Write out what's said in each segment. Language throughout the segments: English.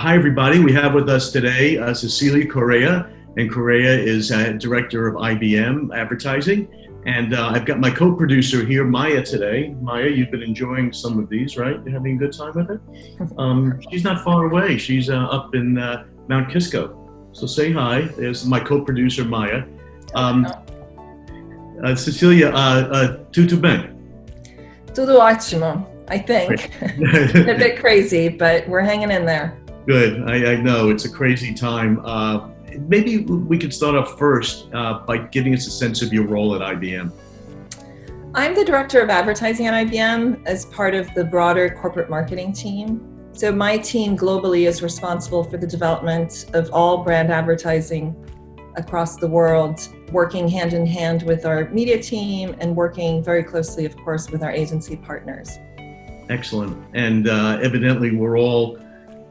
Hi, everybody. We have with us today Cecilia Correa, and Correa is director of IBM Advertising. And I've got my co-producer here, Maya, today. Maya, you've been enjoying some of these, right? You're having a good time with it? She's not far away. She's up in Mount Kisco. So say hi. There's my co-producer, Maya. Cecilia, tutto bene? Tutto ottimo, I think. It's been a bit crazy, but we're hanging in there. Good. I know it's a crazy time. Maybe we could start off first by giving us a sense of your role at IBM. I'm the director of advertising at IBM as part of the broader corporate marketing team. So my team globally is responsible for the development of all brand advertising across the world, working hand in hand with our media team and working very closely, of course, with our agency partners. Excellent. And evidently we're all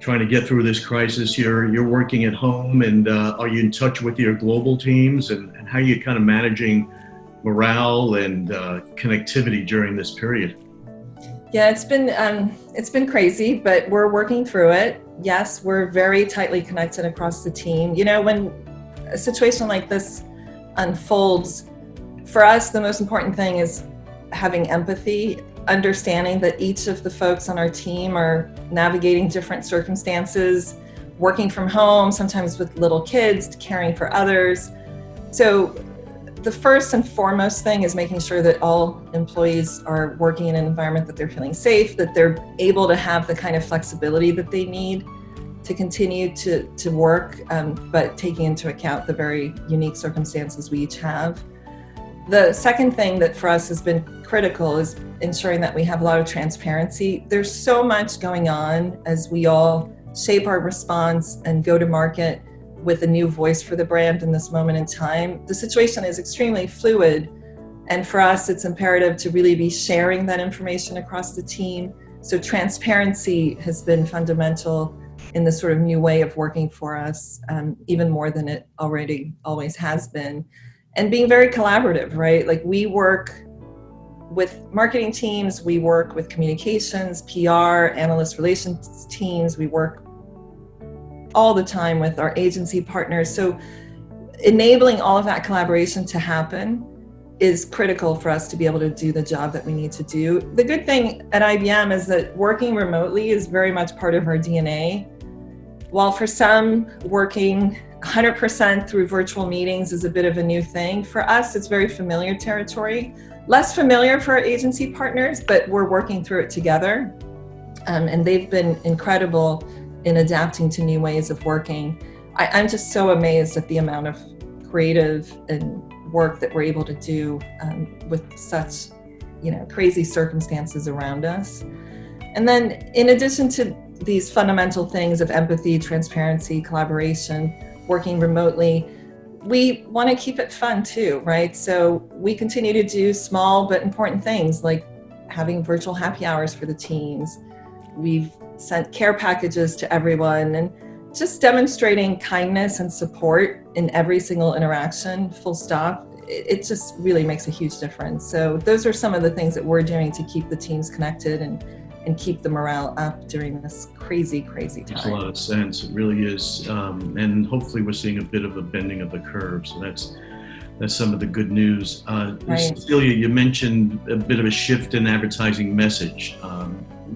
trying to get through this crisis. You're working at home, and are you in touch with your global teams, and how are you kind of managing morale and connectivity during this period? Yeah, it's been crazy, but we're working through it. Yes, we're very tightly connected across the team. You know, when a situation like this unfolds, for us, the most important thing is having empathy, understanding that each of the folks on our team are navigating different circumstances, working from home, sometimes with little kids, caring for others. So the first and foremost thing is making sure that all employees are working in an environment that they're feeling safe, that they're able to have the kind of flexibility that they need to continue to work, but taking into account the very unique circumstances we each have. The second thing that for us has been critical is ensuring that we have a lot of transparency. There's so much going on as we all shape our response and go to market with a new voice for the brand in this moment in time. The situation is extremely fluid, and for us, it's imperative to really be sharing that information across the team. So transparency has been fundamental in this sort of new way of working for us, even more than it already always has been. And being very collaborative, right? Like, we work with marketing teams, we work with communications, PR, analyst relations teams, we work all the time with our agency partners. So enabling all of that collaboration to happen is critical for us to be able to do the job that we need to do. The good thing at IBM is that working remotely is very much part of our DNA. While for some, working 100% through virtual meetings is a bit of a new thing, for us, it's very familiar territory. Less familiar for our agency partners, but we're working through it together. And they've been incredible in adapting to new ways of working. I'm just so amazed at the amount of creative and work that we're able to do with such, crazy circumstances around us. And then in addition to these fundamental things of empathy, transparency, collaboration, working remotely, we want to keep it fun too, right? So we continue to do small but important things like having virtual happy hours for the teams. We've sent care packages to everyone and just demonstrating kindness and support in every single interaction, full stop. It just really makes a huge difference. So those are some of the things that we're doing to keep the teams connected and keep the morale up during this crazy, crazy time. Makes a lot of sense. It really is. And hopefully we're seeing a bit of a bending of the curve. So that's some of the good news. Right. Cecilia, you mentioned a bit of a shift in advertising message.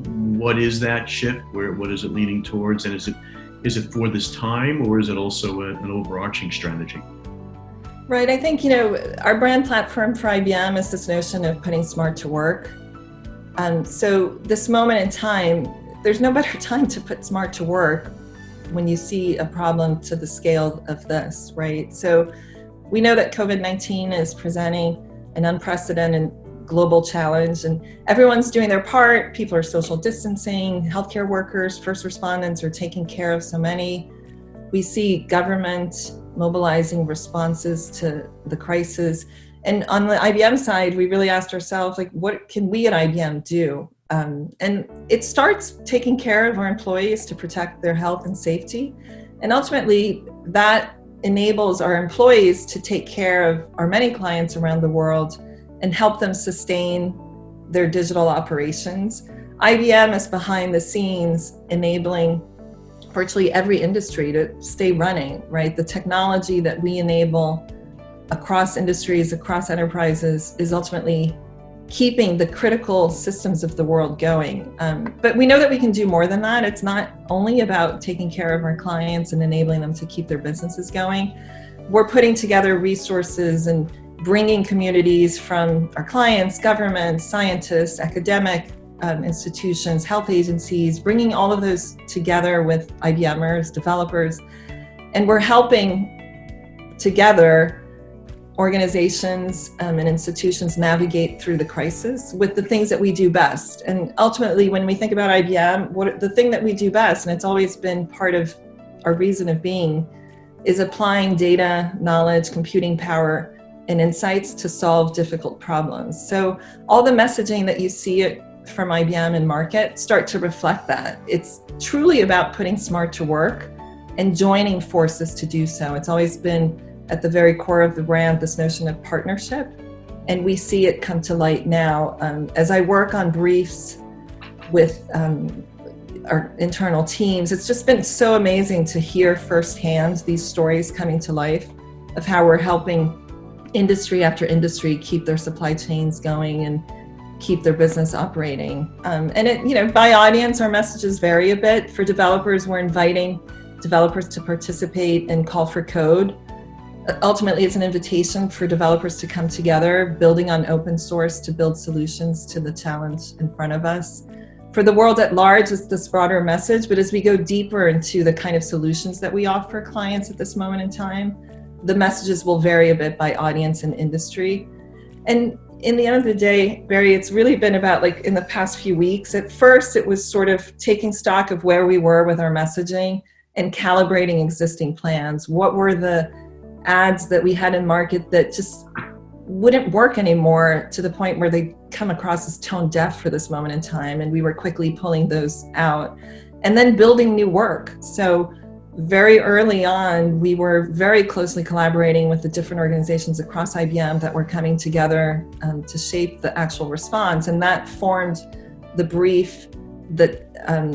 What is that shift? What is it leading towards? And is it for this time, or is it also an overarching strategy? Right. I think, our brand platform for IBM is this notion of putting smart to work. So this moment in time, there's no better time to put smart to work when you see a problem to the scale of this, right? So we know that COVID-19 is presenting an unprecedented global challenge, and everyone's doing their part. People are social distancing, healthcare workers, first responders are taking care of so many. We see government mobilizing responses to the crisis. And on the IBM side, we really asked ourselves, what can we at IBM do? And it starts taking care of our employees to protect their health and safety. And ultimately, that enables our employees to take care of our many clients around the world and help them sustain their digital operations. IBM is behind the scenes enabling virtually every industry to stay running, right? The technology that we enable across industries, across enterprises, is ultimately keeping the critical systems of the world going. But we know that we can do more than that. It's not only about taking care of our clients and enabling them to keep their businesses going. We're putting together resources and bringing communities from our clients, governments, scientists, academic institutions, health agencies, bringing all of those together with IBMers, developers, and we're helping together organizations and institutions navigate through the crisis with the things that we do best. And ultimately, when we think about IBM, the thing that we do best, and it's always been part of our reason of being, is applying data, knowledge, computing power, and insights to solve difficult problems. So all the messaging that you see from IBM in market start to reflect that. It's truly about putting smart to work and joining forces to do so. It's always been at the very core of the brand, this notion of partnership. And we see it come to light now. As I work on briefs with our internal teams, it's just been so amazing to hear firsthand these stories coming to life of how we're helping industry after industry keep their supply chains going and keep their business operating. And it, by audience, our messages vary a bit. For developers, we're inviting developers to participate and call for code. Ultimately, it's an invitation for developers to come together, building on open source to build solutions to the challenge in front of us. For the world at large, it's this broader message, but as we go deeper into the kind of solutions that we offer clients at this moment in time, the messages will vary a bit by audience and industry. And in the end of the day, Barry, it's really been about, like, in the past few weeks, at first it was sort of taking stock of where we were with our messaging and calibrating existing plans. What were the ads that we had in market that just wouldn't work anymore, to the point where they come across as tone deaf for this moment in time, and we were quickly pulling those out and then building new work. So very early on, we were very closely collaborating with the different organizations across IBM that were coming together to shape the actual response, and that formed the brief that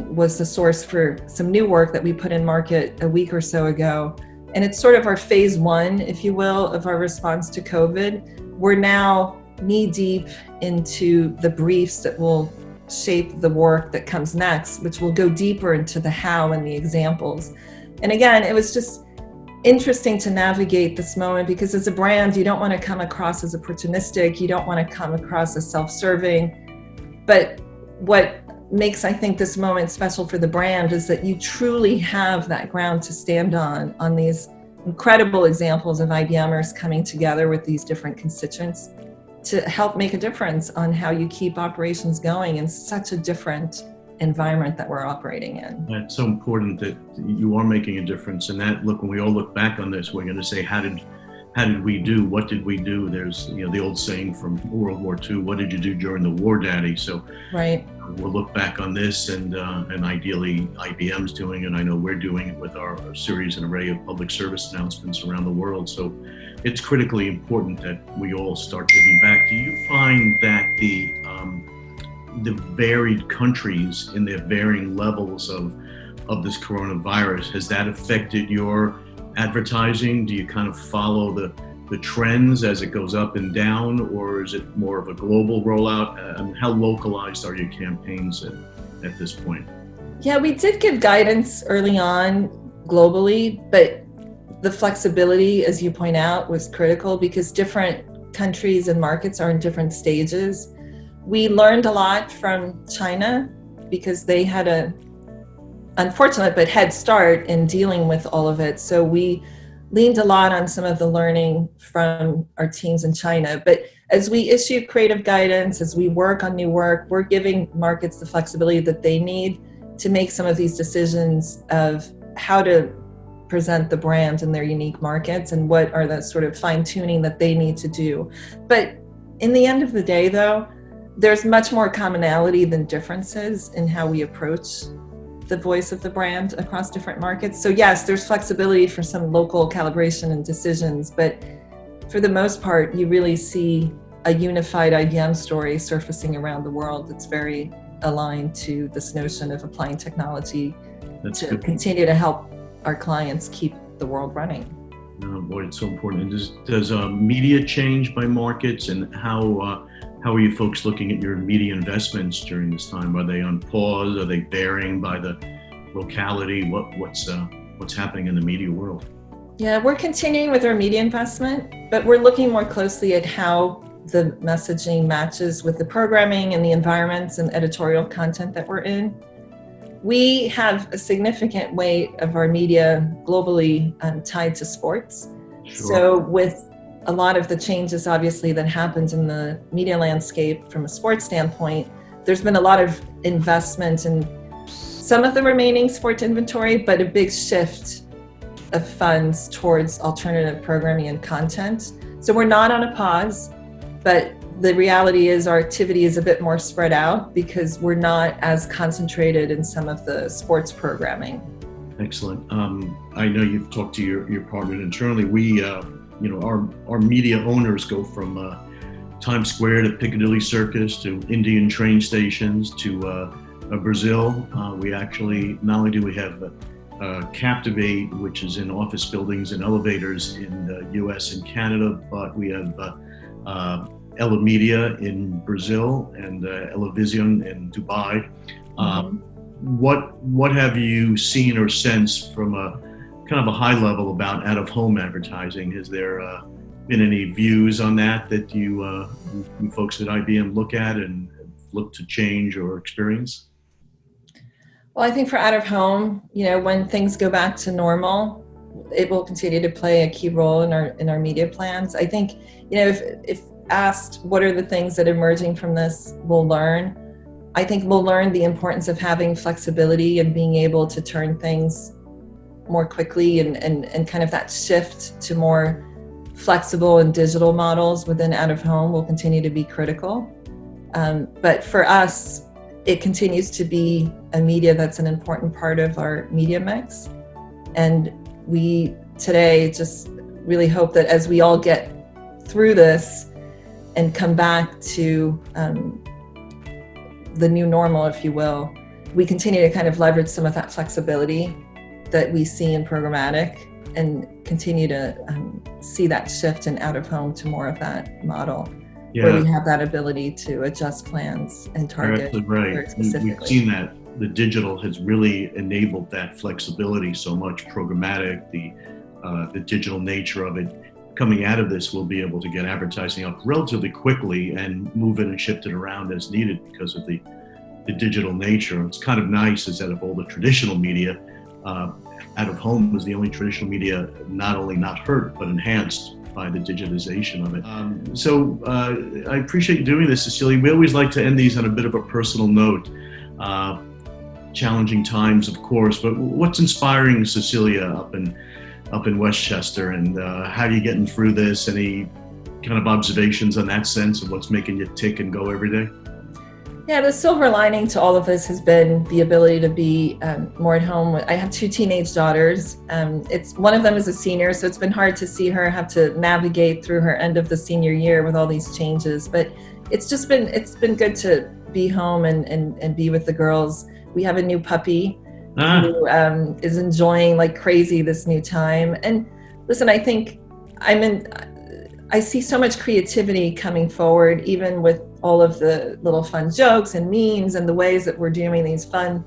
was the source for some new work that we put in market a week or so ago. And it's sort of our phase one, if you will, of our response to COVID. We're now knee deep into the briefs that will shape the work that comes next, which will go deeper into the how and the examples. And again, it was just interesting to navigate this moment, because as a brand, you don't want to come across as opportunistic, you don't want to come across as self-serving. But what makes, I think, this moment special for the brand is that you truly have that ground to stand on these incredible examples of IBMers coming together with these different constituents to help make a difference on how you keep operations going in such a different environment that we're operating in. It's so important that you are making a difference, and that, look, when we all look back on this, we're going to say, how did we do? What did we do? There's, the old saying from World War II, what did you do during the war, Daddy? So right. We'll look back on this, and ideally IBM's doing it. I know we're doing it with our series and array of public service announcements around the world. So it's critically important that we all start giving back. Do you find that the varied countries in their varying levels of this coronavirus, has that affected your advertising? Do you kind of follow the trends as it goes up and down, or is it more of a global rollout? How localized are your campaigns at this point? Yeah, we did give guidance early on globally, but the flexibility, as you point out, was critical because different countries and markets are in different stages. We learned a lot from China because they had a unfortunate but head start in dealing with all of it. So we leaned a lot on some of the learning from our teams in China. But as we issue creative guidance, as we work on new work, we're giving markets the flexibility that they need to make some of these decisions of how to present the brand in their unique markets and what are the sort of fine tuning that they need to do. But in the end of the day, though, there's much more commonality than differences in how we approach the voice of the brand across different markets. So yes, there's flexibility for some local calibration and decisions, but for the most part, you really see a unified IBM story surfacing around the world that's very aligned to this notion of applying technology That's to good. continue to help our clients keep the world running. Oh, boy, it's so important. And does media change by markets, and how are you folks looking at your media investments during this time? Are they on pause? Are they varying by the locality? What's happening in the media world? Yeah, we're continuing with our media investment, but we're looking more closely at how the messaging matches with the programming and the environments and editorial content that we're in. We have a significant weight of our media globally tied to sports. Sure. So with a lot of the changes, obviously, that happens in the media landscape from a sports standpoint, there's been a lot of investment in some of the remaining sports inventory, but a big shift of funds towards alternative programming and content. So we're not on a pause, but the reality is our activity is a bit more spread out because we're not as concentrated in some of the sports programming. Excellent. I know you've talked to your partners internally. We, our media owners go from Times Square to Piccadilly Circus to Indian train stations to Brazil. We actually, not only do we have Captivate, which is in office buildings and elevators in the US and Canada, but we have Ela Media in Brazil and Elevision in Dubai. What have you seen or sensed from a kind of a high level about out-of-home advertising? Has there been any views on that you folks at IBM look at and look to change or experience? Well, I think for out-of-home, when things go back to normal, it will continue to play a key role in our media plans. I think, if asked what are the things that emerging from this we'll learn, I think we'll learn the importance of having flexibility and being able to turn things more quickly and kind of that shift to more flexible and digital models within out-of-home will continue to be critical. But for us, it continues to be a media that's an important part of our media mix. And we today just really hope that as we all get through this and come back to the new normal, if you will, we continue to kind of leverage some of that flexibility that we see in programmatic and continue to see that shift in out-of-home to more of that model. Yeah. Where we have that ability to adjust plans and target. You're right. We've seen that the digital has really enabled that flexibility so much. Programmatic, the digital nature of it. Coming out of this, we'll be able to get advertising up relatively quickly and move it and shift it around as needed because of the digital nature. It's kind of nice is that of all the traditional media, out-of-home was the only traditional media not only not hurt but enhanced by the digitization of it. So I appreciate you doing this, Cecilia. We always like to end these on a bit of a personal note. Challenging times, of course, but what's inspiring Cecilia up in Westchester, and how are you getting through this? Any kind of observations on that sense of what's making you tick and go every day? Yeah, the silver lining to all of this has been the ability to be more at home. I have 2 teenage daughters. It's one of them is a senior, so it's been hard to see her have to navigate through her end of the senior year with all these changes. But it's been good to be home and be with the girls. We have a new puppy who is enjoying like crazy this new time. And listen, I think I see so much creativity coming forward, even with all of the little fun jokes and memes and the ways that we're doing these fun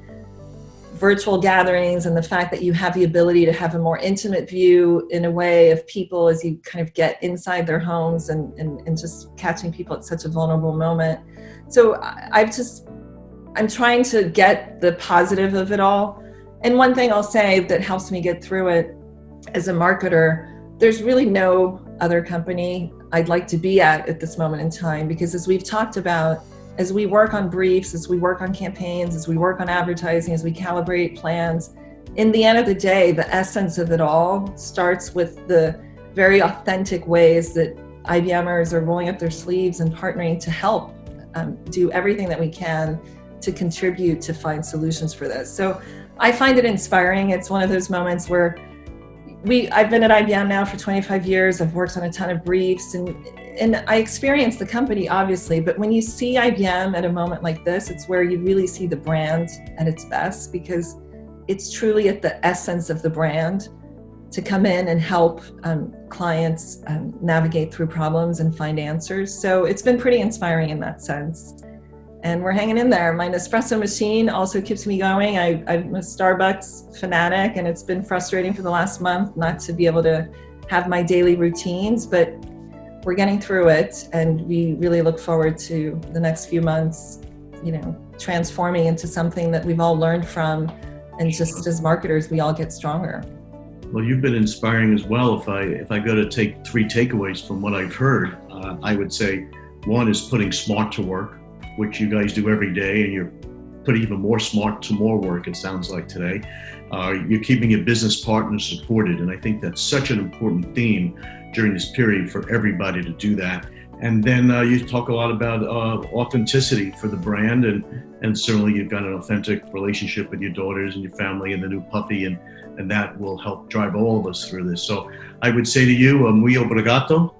virtual gatherings, and the fact that you have the ability to have a more intimate view in a way of people as you kind of get inside their homes and just catching people at such a vulnerable moment. So I'm trying to get the positive of it all. And one thing I'll say that helps me get through it as a marketer, there's really no other company I'd like to be at this moment in time, because as we've talked about, as we work on briefs, as we work on campaigns, as we work on advertising, as we calibrate plans, in the end of the day, the essence of it all starts with the very authentic ways that IBMers are rolling up their sleeves and partnering to help do everything that we can to contribute to find solutions for this. So I find it inspiring. It's one of those moments where I've been at IBM now for 25 years. I've worked on a ton of briefs and I experienced the company, obviously, but when you see IBM at a moment like this, it's where you really see the brand at its best, because it's truly at the essence of the brand to come in and help clients navigate through problems and find answers. So it's been pretty inspiring in that sense. And we're hanging in there. My Nespresso machine also keeps me going. I'm a Starbucks fanatic, and it's been frustrating for the last month not to be able to have my daily routines, but we're getting through it. And we really look forward to the next few months, transforming into something that we've all learned from. And just as marketers, we all get stronger. Well, you've been inspiring as well. If I go to take 3 takeaways from what I've heard, I would say one is putting smart to work, which you guys do every day, and you're putting even more smart to more work, it sounds like today. You're keeping your business partners supported, and I think that's such an important theme during this period for everybody to do that. And then you talk a lot about authenticity for the brand, and certainly you've got an authentic relationship with your daughters and your family and the new puppy, and that will help drive all of us through this. So I would say to you, muy obrigado.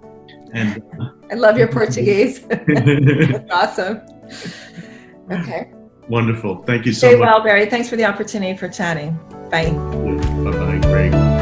And I love your Portuguese. That's awesome. Okay. Wonderful. Thank you so much. Stay well, Barry. Thanks for the opportunity for chatting. Bye. Bye-bye. Great.